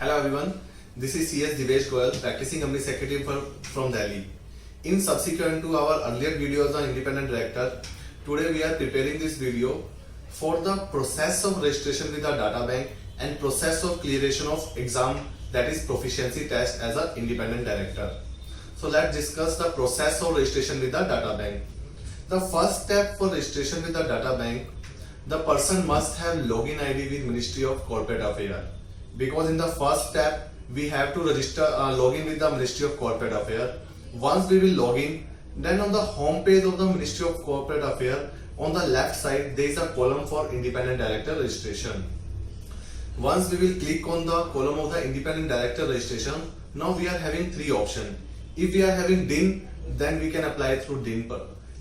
Hello everyone, this is CS Divesh Goyal, practicing company secretary from Delhi. In subsequent to our earlier videos on independent director, today we are preparing this video for the process of registration with the data bank and process of clearation of exam, that is proficiency test as an independent director. So let's discuss the process of registration with the data bank. The first step for registration with the data bank, the person must have login ID with Ministry of Corporate Affairs. Because in the first step, we have to register login with the Ministry of Corporate Affairs. Once we will log in, then on the home page of the Ministry of Corporate Affairs, on the left side, there is a column for independent director registration. Once we will click on the column of the independent director registration, now we are having three options. If we are having DIN, then we can apply through DIN.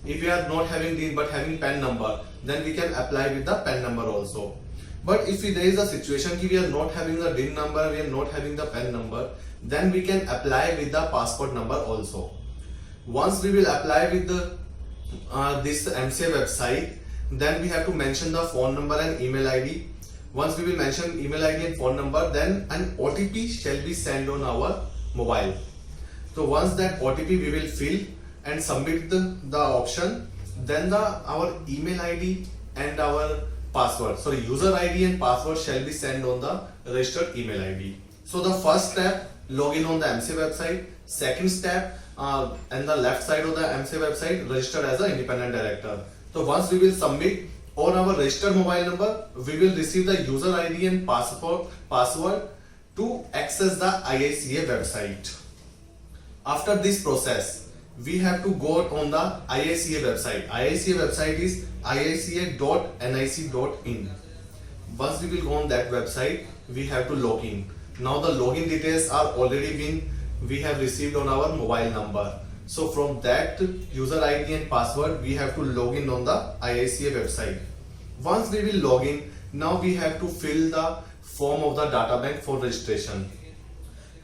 If we are not having DIN but having PAN number, then we can apply with the PAN number also. But if there is a situation that we are not having the DIN number, we are not having the PAN number, then we can apply with the passport number also. Once we will apply with the this MCA website, then we have to mention the phone number and email ID. Once we will mention email ID and phone number, then an OTP shall be sent on our mobile. So once that OTP we will fill and submit the option, then our email ID and our password, so user ID and password shall be sent on the registered email ID. So the first step, login on the MCA website. Second step, and the left side of the MCA website, registered as an independent director. So once we will submit on our registered mobile number, we will receive the user ID and password to access the IICA website. After this process, we have to go on the IICA website. IICA website is iica.nic.in. Once we will go on that website, we have to log in. Now the login details are already we have received on our mobile number. So from that user ID and password, we have to log in on the IICA website. Once we will log in, now we have to fill the form of the data bank for registration.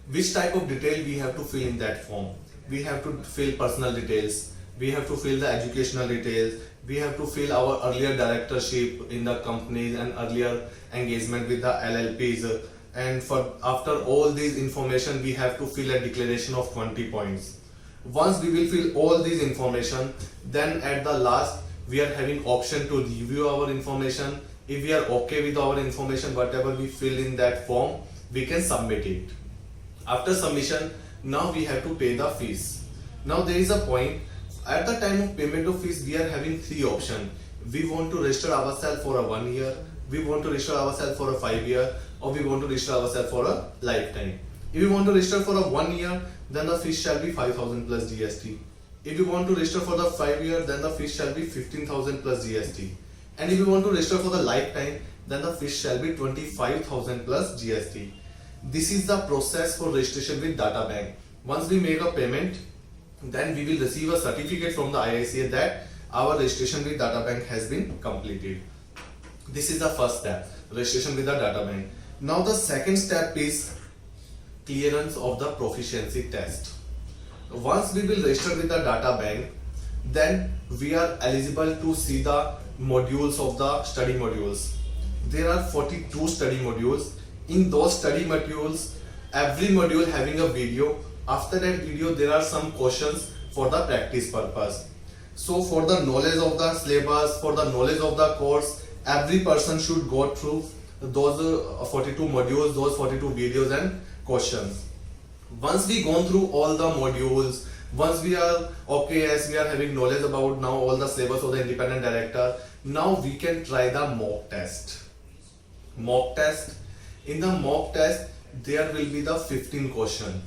Which type of detail we have to fill in that form? We have to fill personal details, we have to fill the educational details, we have to fill our earlier directorship in the companies and earlier engagement with the LLPs, and after all these information we have to fill a declaration of 20 points. Once we will fill all these information, then at the last we are having option to review our information. If we are okay with our information, whatever we fill in that form, we can submit it. After submission, now we have to pay the fees. Now there is a point, at the time of payment of fees, we are having three options. We want to register ourselves for a 1 year, we want to register ourselves for a 5 year, or we want to register ourselves for a lifetime. If we want to register for a 1 year, then the fees shall be 5,000 plus GST. If you want to register for the 5 year, then the fees shall be 15,000 plus GST. And if you want to register for the lifetime, then the fees shall be 25,000 plus GST. This is the process for registration with data bank. Once we make a payment, then we will receive a certificate from the IICA that our registration with data bank has been completed. This is the first step, registration with the data bank. Now the second step is clearance of the proficiency test. Once we will register with the data bank, then we are eligible to see the modules of the study modules. There are 42 study modules. In those study modules, every module having a video. After that video, there are some questions for the practice purpose. So for the knowledge of the syllabus, for the knowledge of the course, every person should go through those 42 modules, those 42 videos and questions. Once we gone through all the modules, once we are okay, as we are having knowledge about now all the syllabus of the independent director, now we can try the mock test. Mock test. In the mock test, there will be the 15 questions.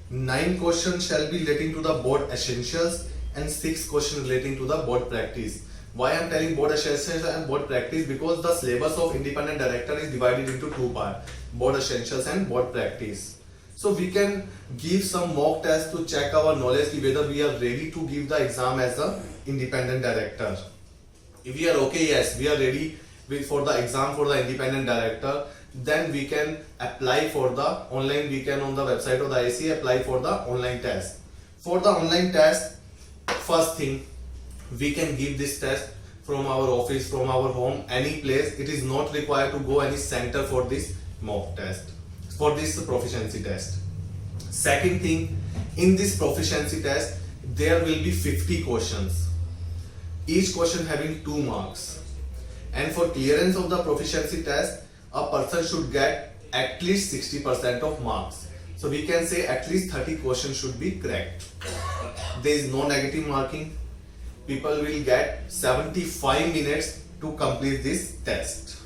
9 questions shall be relating to the board essentials and 6 questions relating to the board practice. Why I am telling board essentials and board practice? Because the syllabus of independent director is divided into two parts, board essentials and board practice. So we can give some mock test to check our knowledge whether we are ready to give the exam as an independent director. If we are okay, yes, we are ready for the exam for the independent director, then we can apply for the online, we can on the website of the IICA apply for the online test. For the online test, first thing, we can give this test from our office, from our home, any place. It is not required to go any center for this mock test. for this proficiency test. Second thing, in this proficiency test, there will be 50 questions. Each question having 2 marks. And for clearance of the proficiency test, a person should get at least 60% of marks. So we can say at least 30 questions should be correct. There is no negative marking. People will get 75 minutes to complete this test.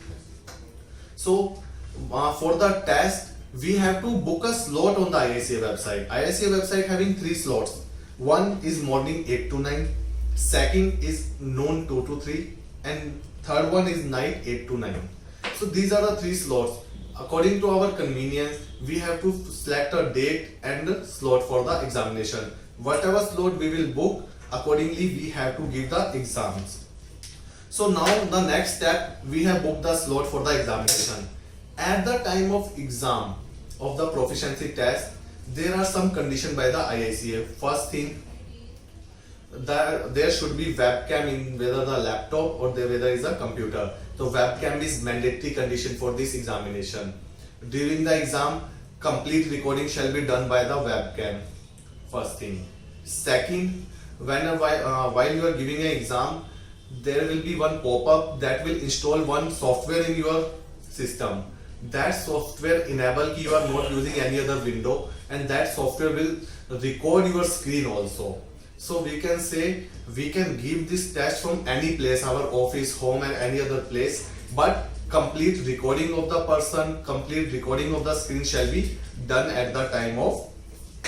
So for the test, we have to book a slot on the IICA website. IICA website having 3 slots. One is morning 8 to 9, second is noon 2 to 3, and third one is night 8 to 9. So these are the 3 slots. According to our convenience, we have to select a date and a slot for the examination. Whatever slot we will book, accordingly we have to give the exams. So now the next step, we have booked the slot for the examination. At the time of exam of the proficiency test, there are some conditions by the IICA. First thing, there should be webcam in whether the laptop or whether is a computer. So webcam is mandatory condition for this examination. During the exam, complete recording shall be done by the webcam. First thing. Second, while you are giving an exam, there will be one pop-up that will install one software in your system. That software enable you are not using any other window, and that software will record your screen also. So we can say we can give this test from any place, our office, home, and any other place, but complete recording of the person, complete recording of the screen shall be done at the time of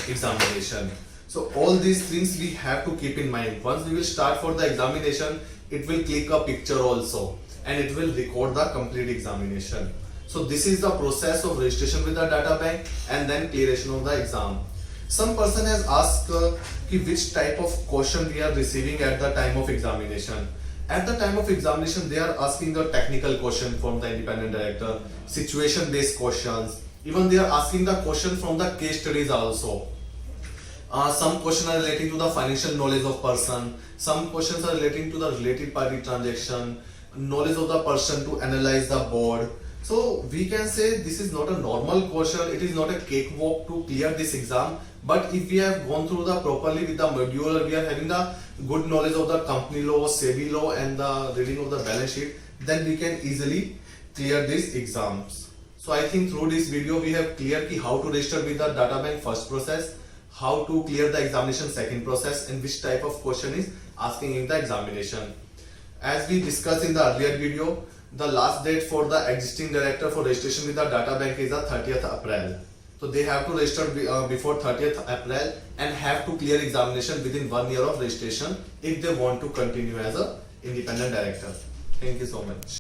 examination. So all these things we have to keep in mind. Once we will start for the examination, it will click a picture also, and it will record the complete examination. So this is the process of registration with the data bank and then clearation of the exam. Some person has asked which type of question we are receiving at the time of examination. At the time of examination, they are asking the technical question from the independent director, situation based questions, even they are asking the question from the case studies also. Some questions are relating to the financial knowledge of person, some questions are relating to the related party transaction, knowledge of the person to analyze the board. So we can say this is not a normal question, it is not a cakewalk to clear this exam. But if we have gone through the properly with the module, we are having the good knowledge of the company law, SEBI law, and the reading of the balance sheet, then we can easily clear these exams. So I think through this video we have cleared how to register with the data bank first process, how to clear the examination second process, and which type of question is asking in the examination. As we discussed in the earlier video, the last date for the existing director for registration with the data bank is the 30th April. So they have to register before 30th April and have to clear examination within 1 year of registration if they want to continue as a independent director. Thank you so much.